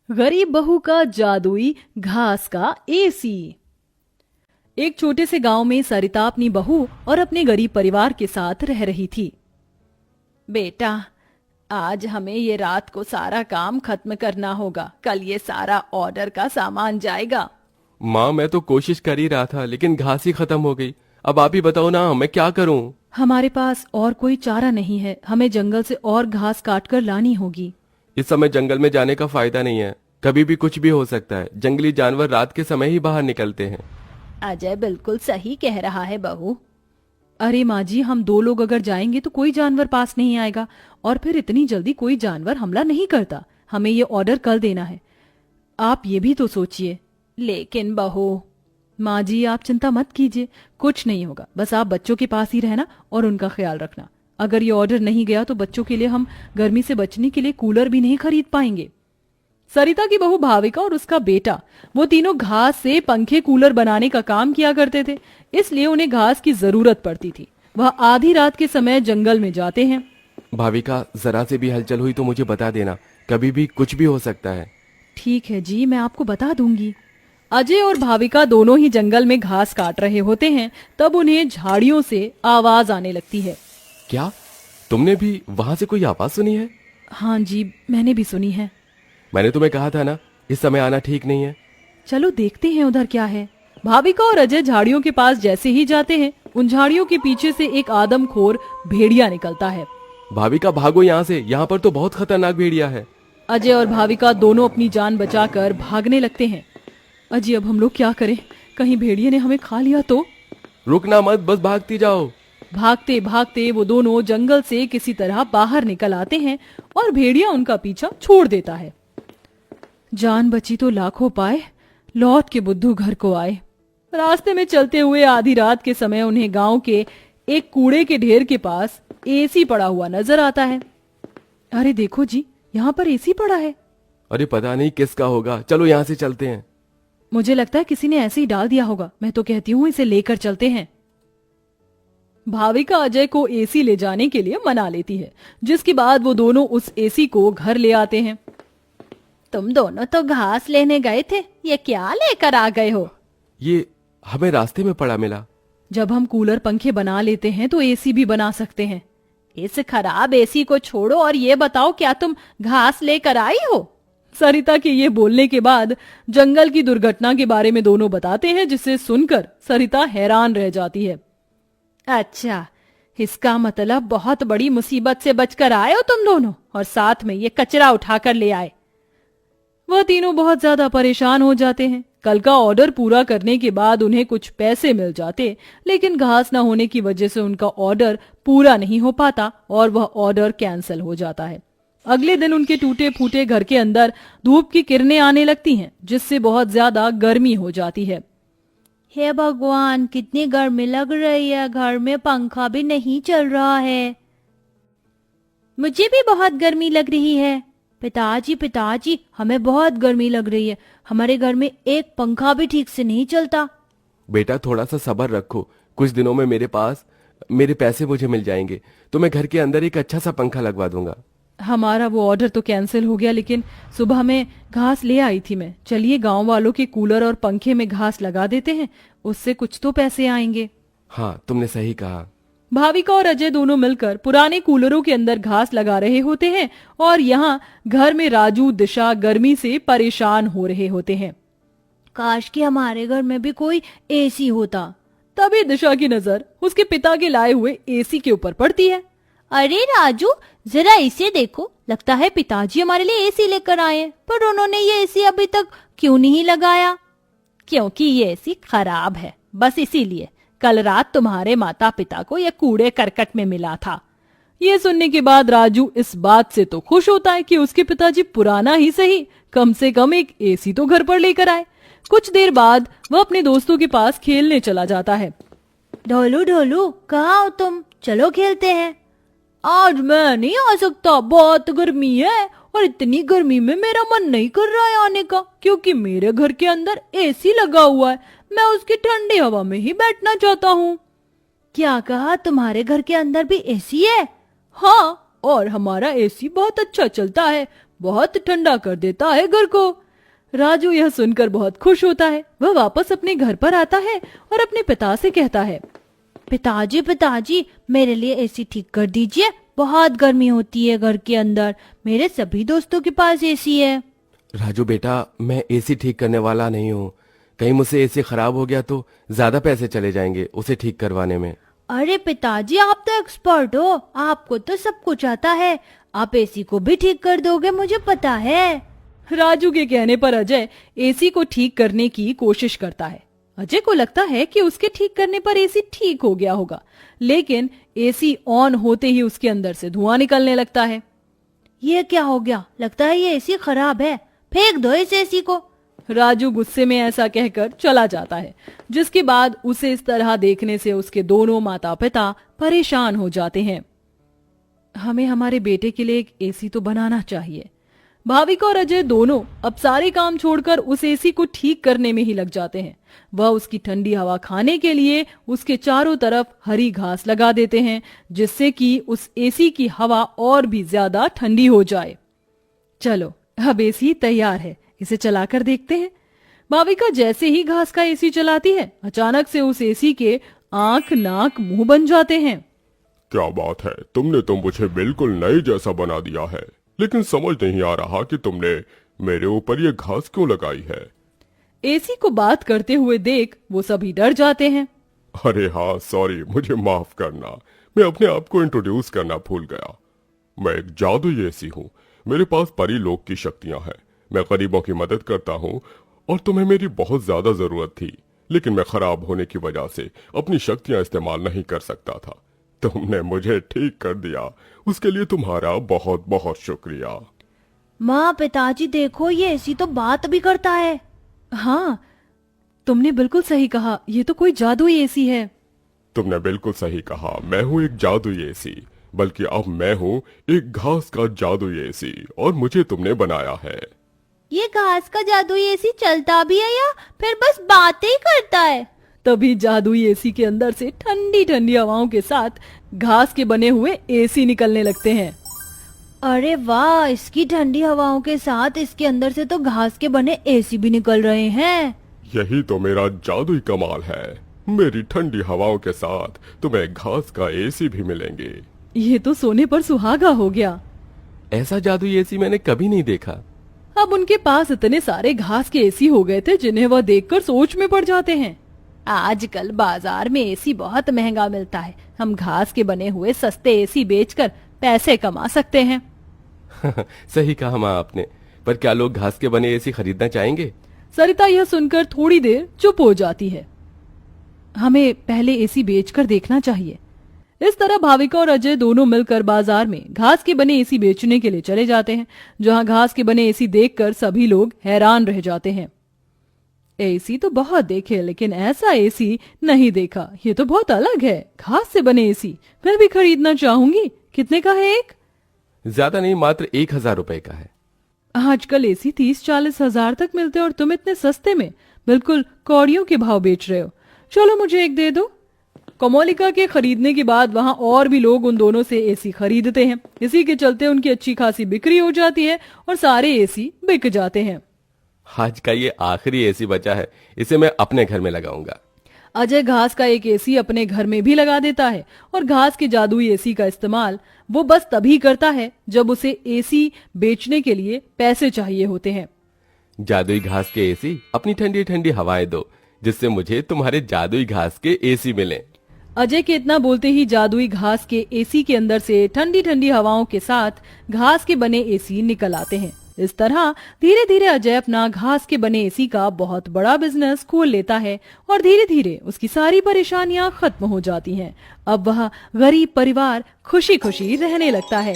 गरीब बहू का जादुई घास का एसी। एक छोटे से गांव में सरिता अपनी बहू और अपने गरीब परिवार के साथ रह रही थी। बेटा, आज हमें ये रात को सारा काम खत्म करना होगा, कल ये सारा ऑर्डर का सामान जाएगा। माँ, मैं तो कोशिश कर ही रहा था लेकिन घास ही खत्म हो गई। अब आप ही बताओ ना, मैं क्या करूँ? हमारे पास और कोई चारा नहीं है, हमें जंगल से और घास काट कर लानी होगी। इस समय जंगल में जाने का फायदा नहीं है, कभी भी कुछ भी हो सकता है। जंगली जानवर रात के समय ही बाहर निकलते हैं। अजय बिल्कुल सही कह रहा है बहू। अरे माँ जी, हम दो लोग अगर जाएंगे तो कोई जानवर पास नहीं आएगा, और फिर इतनी जल्दी कोई जानवर हमला नहीं करता। हमें ये ऑर्डर कल देना है, आप ये भी तो सोचिए। लेकिन बहू। माँ जी, आप चिंता मत कीजिए, कुछ नहीं होगा। बस आप बच्चों के पास ही रहना और उनका ख्याल रखना। अगर ये ऑर्डर नहीं गया तो बच्चों के लिए हम गर्मी से बचने के लिए कूलर भी नहीं खरीद पाएंगे। सरिता की बहू भाविका और उसका बेटा, वो तीनों घास से पंखे कूलर बनाने का काम किया करते थे, इसलिए उन्हें घास की जरूरत पड़ती थी। वह आधी रात के समय जंगल में जाते हैं। भाविका, जरा से भी हलचल हुई तो मुझे बता देना, कभी भी कुछ भी हो सकता है। ठीक है जी, मैं आपको बता दूंगी। अजय और भाविका दोनों ही जंगल में घास काट रहे होते हैं, तब उन्हें झाड़ियों से आवाज आने लगती है। क्या तुमने भी वहां से कोई आवाज सुनी है? हाँ जी, मैंने भी सुनी है। मैंने तुम्हें कहा था ना, इस समय आना ठीक नहीं है। चलो देखते हैं उधर क्या है। भाविका और अजय झाड़ियों के पास जैसे ही जाते हैं, उन झाड़ियों के पीछे से एक आदमखोर भेड़िया निकलता है। भाविका, भागो यहाँ से, यहाँ पर तो बहुत खतरनाक भेड़िया है। अजय और भाविका दोनों अपनी जान बचाकर भागने लगते हैं। अजय, अब हम लोग क्या करें? कहीं भेड़िए ने हमें खा लिया तो? रुकना मत, बस भागती जाओ। भागते भागते वो दोनों जंगल से किसी तरह बाहर निकल आते हैं और भेड़िया उनका पीछा छोड़ देता है। जान बची तो लाखों पाए, लौट के बुद्धू घर को आए। रास्ते में चलते हुए आधी रात के समय उन्हें गांव के एक कूड़े के ढेर के पास एसी पड़ा हुआ नजर आता है। अरे देखो जी, यहाँ पर एसी पड़ा है। अरे पता नहीं किसका होगा, चलो यहाँ से चलते हैं। मुझे लगता है किसी ने ऐसे ही डाल दिया होगा। मैं तो कहती हूँ इसे लेकर चलते हैं। भाविका अजय को एसी ले जाने के लिए मना लेती है, जिसके बाद वो दोनों उस एसी को घर ले आते हैं। तुम दोनों तो घास लेने गए थे, ये क्या लेकर आ गए हो? ये हमें रास्ते में पड़ा मिला। जब हम कूलर पंखे बना लेते हैं तो एसी भी बना सकते हैं। इस खराब एसी को छोड़ो और ये बताओ, क्या तुम घास लेकर आई हो? सरिता के ये बोलने के बाद जंगल की दुर्घटना के बारे में दोनों बताते हैं, जिसे सुनकर सरिता हैरान रह जाती है। अच्छा, इसका मतलब बहुत बड़ी मुसीबत से बचकर आए हो तुम दोनों, और साथ में ये कचरा उठाकर ले आए। वह तीनों बहुत ज्यादा परेशान हो जाते हैं। कल का ऑर्डर पूरा करने के बाद उन्हें कुछ पैसे मिल जाते, लेकिन घास न होने की वजह से उनका ऑर्डर पूरा नहीं हो पाता और वह ऑर्डर कैंसिल हो जाता है। अगले दिन उनके टूटे फूटे घर के अंदर धूप की किरणें आने लगती हैं, जिससे बहुत ज्यादा गर्मी हो जाती है। हे भगवान, कितनी गर्मी लग रही है, घर में पंखा भी नहीं चल रहा है। मुझे भी बहुत गर्मी लग रही है। पिताजी पिताजी, हमें बहुत गर्मी लग रही है, हमारे घर में एक पंखा भी ठीक से नहीं चलता। बेटा, थोड़ा सा सब्र रखो, कुछ दिनों में मेरे पैसे मुझे मिल जाएंगे, तो मैं घर के अंदर एक अच्छा सा पंखा लगवा दूंगा। हमारा वो ऑर्डर तो कैंसिल हो गया, लेकिन सुबह में घास ले आई थी मैं। चलिए गांव वालों के कूलर और पंखे में घास लगा देते हैं, उससे कुछ तो पैसे आएंगे। हाँ, तुमने सही कहा। भाविका और अजय दोनों मिलकर पुराने कूलरों के अंदर घास लगा रहे होते हैं, और यहाँ घर में राजू दिशा गर्मी से परेशान हो रहे होते हैं। काश कि हमारे घर में भी कोई एसी होता। तभी दिशा की नजर उसके पिता के लाए हुए एसी के ऊपर पड़ती है। अरे राजू, जरा इसे देखो, लगता है पिताजी हमारे लिए एसी लेकर आए हैं, पर उन्होंने ये एसी अभी तक क्यों नहीं लगाया? क्योंकि ये एसी खराब है, बस इसीलिए। कल रात तुम्हारे माता पिता को यह कूड़े करकट में मिला था। ये सुनने के बाद राजू इस बात से तो खुश होता है कि उसके पिताजी पुराना ही सही, कम से कम एक एसी तो घर पर लेकर आए। कुछ देर बाद वह अपने दोस्तों के पास खेलने चला जाता है। ढोलू ढोलू, कहाँ हो तुम? चलो खेलते हैं। आज मैं नहीं आ सकता, बहुत गर्मी है, और इतनी गर्मी में मेरा मन नहीं कर रहा है आने का, क्योंकि मेरे घर के अंदर एसी लगा हुआ है। मैं उसकी ठंडी हवा में ही बैठना चाहता हूँ। क्या कहा? तुम्हारे घर के अंदर भी एसी है? हाँ, और हमारा एसी बहुत अच्छा चलता है, बहुत ठंडा कर देता है घर को। राजू यह सुनकर बहुत खुश होता है। वह वापस अपने घर पर आता है और अपने पिता से कहता है, पिताजी पिताजी मेरे लिए एसी ठीक कर दीजिए, बहुत गर्मी होती है घर के अंदर, मेरे सभी दोस्तों के पास एसी है। राजू बेटा, मैं एसी ठीक करने वाला नहीं हूँ। कहीं मुझसे एसी खराब हो गया तो ज्यादा पैसे चले जाएंगे उसे ठीक करवाने में। अरे पिताजी आप तो एक्सपर्ट हो, आपको तो सब कुछ आता है, आप एसी को भी ठीक कर दोगे मुझे पता है। राजू के कहने पर अजय एसी को ठीक करने की कोशिश करता है। अजय को लगता है कि उसके ठीक करने पर एसी ठीक हो गया होगा, लेकिन एसी ऑन होते ही उसके अंदर से धुआं निकलने लगता है। ये क्या हो गया, लगता है ये एसी खराब है, फेंक दो इस एसी को। राजू गुस्से में ऐसा कहकर चला जाता है, जिसके बाद उसे इस तरह देखने से उसके दोनों माता पिता परेशान हो जाते हैं। हमें हमारे बेटे के लिए एक एसी तो बनाना चाहिए। भाविका और अजय दोनों अब सारे काम छोड़कर उस एसी को ठीक करने में ही लग जाते हैं। वह उसकी ठंडी हवा खाने के लिए उसके चारों तरफ हरी घास लगा देते हैं, जिससे कि उस एसी की हवा और भी ज्यादा ठंडी हो जाए। चलो अब एसी तैयार है, इसे चलाकर देखते हैं। भाविका जैसे ही घास का एसी चलाती है, अचानक से उस एसी के आंख नाक मुंह बन जाते हैं। क्या बात है, तुमने तो मुझे बिल्कुल नए जैसा बना दिया है, लेकिन समझ नहीं आ रहा कि तुमने मेरे ऊपर ये घास क्यों लगाई है। एसी को बात करते हुए देख वो सभी डर जाते हैं। अरे हाँ सॉरी, मुझे माफ करना, मैं अपने आप को इंट्रोड्यूस करना भूल गया। मैं एक जादुई एसी हूँ, मेरे पास परी लोक की शक्तियां हैं, मैं गरीबों की मदद करता हूँ और तुम्हें मेरी बहुत ज्यादा जरूरत थी, लेकिन मैं खराब होने की वजह से अपनी शक्तियां इस्तेमाल नहीं कर सकता था। तुमने मुझे ठीक कर दिया, उसके लिए तुम्हारा बहुत बहुत शुक्रिया। माँ पिताजी देखो, ये एसी तो बात भी करता है। हाँ, तुमने बिल्कुल सही कहा, ये तो कोई जादुई एसी है। तुमने बिल्कुल सही कहा, मैं हूँ एक जादुई एसी, बल्कि अब मैं हूँ एक घास का जादुई एसी और मुझे तुमने बनाया है। ये घास का जादुई एसी चलता भी है या फिर बस बातें ही करता है? तभी जादुई एसी के अंदर से ठंडी ठंडी हवाओं के साथ घास के बने हुए एसी निकलने लगते हैं। अरे वाह, इसकी ठंडी हवाओं के साथ इसके अंदर से तो घास के बने एसी भी निकल रहे हैं। यही तो मेरा जादुई कमाल है, मेरी ठंडी हवाओं के साथ तुम्हें घास का एसी भी मिलेंगे। ये तो सोने पर सुहागा हो गया। ऐसा जादुई एसी मैंने कभी नहीं देखा। अब उनके पास इतने सारे घास के एसी हो गए थे जिन्हें वह देखकर सोच में पड़ जाते हैं। आजकल बाजार में एसी बहुत महंगा मिलता है, हम घास के बने हुए सस्ते एसी बेचकर पैसे कमा सकते हैं। सही कहा माँ आपने, पर क्या लोग घास के बने एसी खरीदना चाहेंगे? सरिता यह सुनकर थोड़ी देर चुप हो जाती है। हमें पहले एसी बेचकर देखना चाहिए। इस तरह भाविका और अजय दोनों मिलकर बाजार में घास के बने एसी बेचने के लिए चले जाते हैं, जहां घास के बने एसी देखकर सभी लोग हैरान रह जाते हैं। एसी तो बहुत देखे, लेकिन ऐसा एसी नहीं देखा, ये तो बहुत अलग है। घास से बने एसी मैं भी खरीदना चाहूंगी। कितने का है एक? ज्यादा नहीं, मात्र 1000 रुपए का है। आजकल एसी 30-40 हजार तक मिलते हैं और तुम इतने सस्ते में बिल्कुल कौड़ियों के भाव बेच रहे हो। चलो मुझे एक दे दो। कोमोलिका के खरीदने के बाद वहां और भी लोग उन दोनों से एसी खरीदते हैं। इसी के चलते उनकी अच्छी खासी बिक्री हो जाती है और सारे एसी बिक जाते हैं। आज का ये आखिरी एसी बचा है, इसे मैं अपने घर में लगाऊंगा। अजय घास का एक एसी अपने घर में भी लगा देता है और घास के जादुई एसी का इस्तेमाल वो बस तभी करता है जब उसे एसी बेचने के लिए पैसे चाहिए होते हैं। जादुई घास के एसी, अपनी ठंडी ठंडी हवाएं दो, जिससे मुझे तुम्हारे जादुई घास के एसी मिले। अजय के इतना बोलते ही जादुई घास के एसी के अंदर से ठंडी ठंडी हवाओं के साथ घास के बने एसी निकल आते हैं। इस तरह धीरे धीरे अजय अपना घास के बने एसी का बहुत बड़ा बिजनेस खोल लेता है और धीरे धीरे उसकी सारी परेशानियां खत्म हो जाती हैं। अब वह गरीब परिवार खुशी खुशी रहने लगता है।